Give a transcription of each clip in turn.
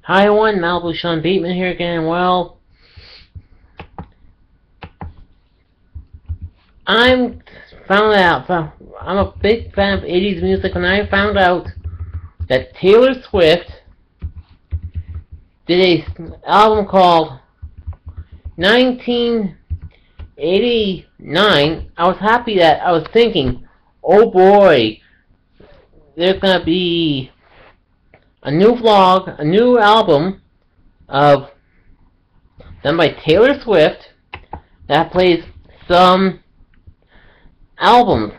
Hi everyone, Malibu Sean Bateman here again. Well, I'm a big fan of 80s music, and I found out that Taylor Swift did an album called 1989. I was happy that I was thinking, oh boy, there's gonna be a new vlog, a new album of done by Taylor Swift that plays some albums,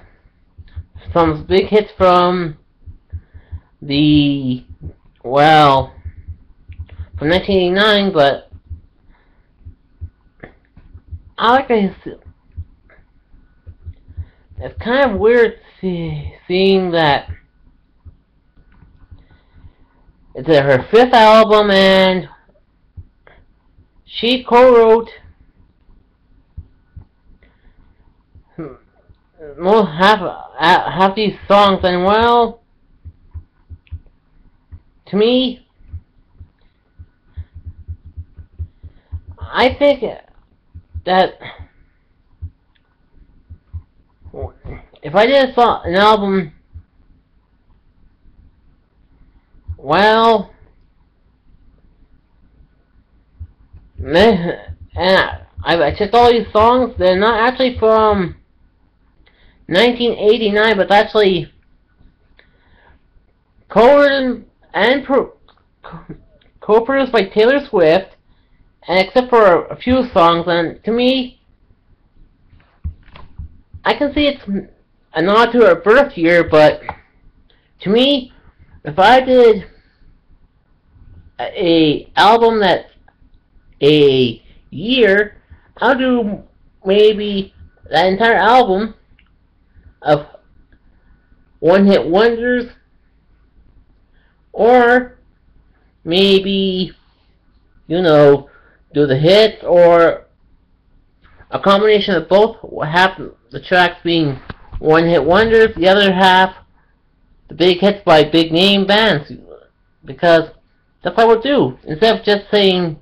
some big hits from the, well, from 1989, but I like to, it's kind of weird seeing that it's her fifth album and she co-wrote half these songs, and well, to me, I think that if I did an album, well, and I checked all these songs, they're not actually from 1989, but it's actually co-written and co-produced by Taylor Swift, and except for a few songs, and to me, I can see it's a nod to her birth year, but to me, if I did a album that's a year, I'll do maybe that entire album of one-hit wonders, or maybe, you know, do the hits, or a combination of both, half the tracks being one-hit wonders, the other half the big hits by big name bands, because that's what I would do, instead of just saying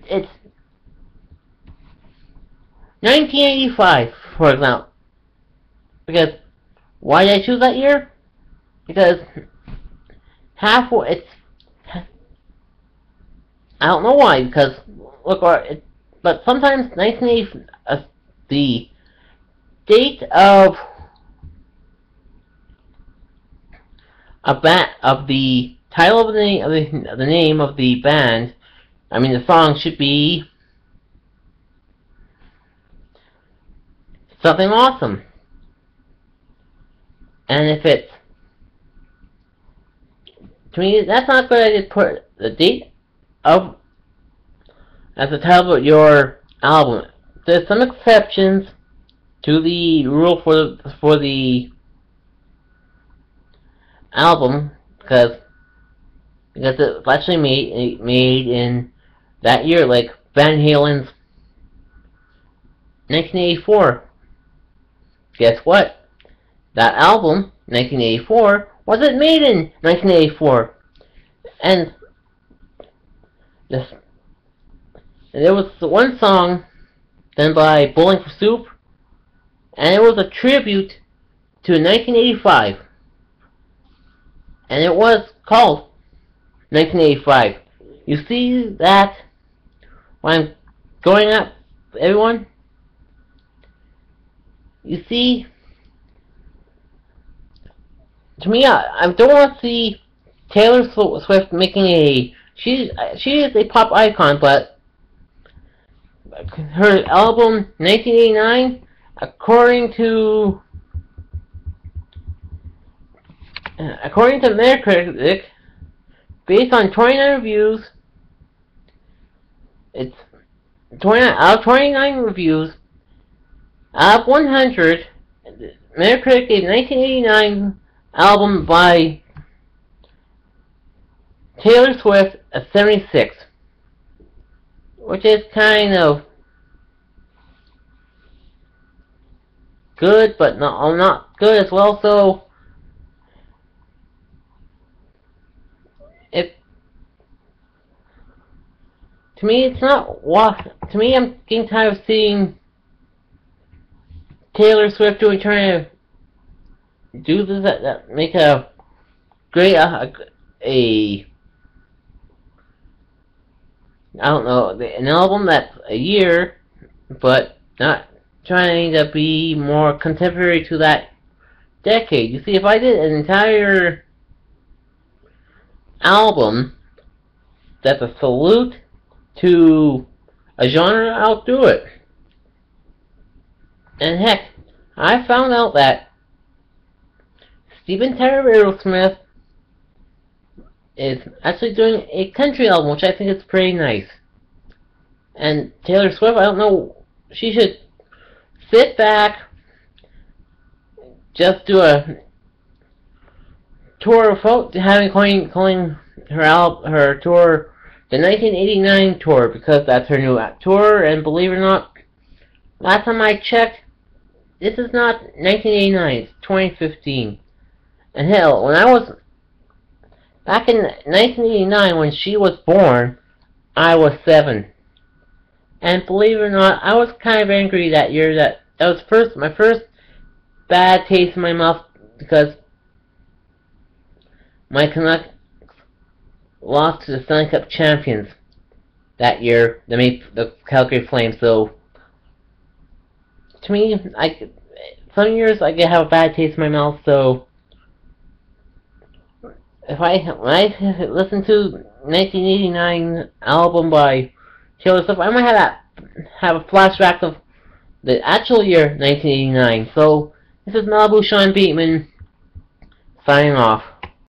it's 1985, for example. Because why did I choose that year? Because I don't know why. Because look, but sometimes 1980, the date of the title of the name of the band, I mean the song, should be something awesome. And if it's, to me, that's not good. I just put the date of as the title of your album. There's some exceptions to the rule for the album, because it's actually made in that year, like Van Halen's 1984. Guess what? That album, 1984, wasn't made in 1984. And there was one song done by Bowling for Soup, and it was a tribute to 1985. And it was called 1985. You see that when I'm going up, everyone? You see, to me, I don't want to see Taylor Swift making she is a pop icon, but her album 1989, according to Metacritic, based on 29 reviews, it's 29 out of 29 reviews. Out of 100, Metacritic gave 1989 album by Taylor Swift a 76, which is kind of good, but not good as well. So It to me, it's not what. To me, I'm getting tired of seeing Taylor Swift trying to do this, make a great, a I don't know, an album that's a year, but not trying to be more contemporary to that decade. You see, if I did an entire album that's a salute to a genre, I'll do it. And heck, I found out that Steven Tyler of Aerosmith is actually doing a country album, which I think is pretty nice. And Taylor Swift, I don't know, she should sit back, just do a tour of calling her tour the 1989 tour, because that's her new tour. And believe it or not, last time I checked, this is not 1989, it's 2015. And hell, when I was back in 1989, when she was born, I was 7. And believe it or not, I was kind of angry that year. That was my first bad taste in my mouth, because my Canucks lost to the Stanley Cup champions that year. They made the Calgary Flames. So to me, some years I can have a bad taste in my mouth. So when I listen to 1989 album by Taylor Swift, I might have a flashback of the actual year 1989. So this is Malibu Sean Beatman signing off.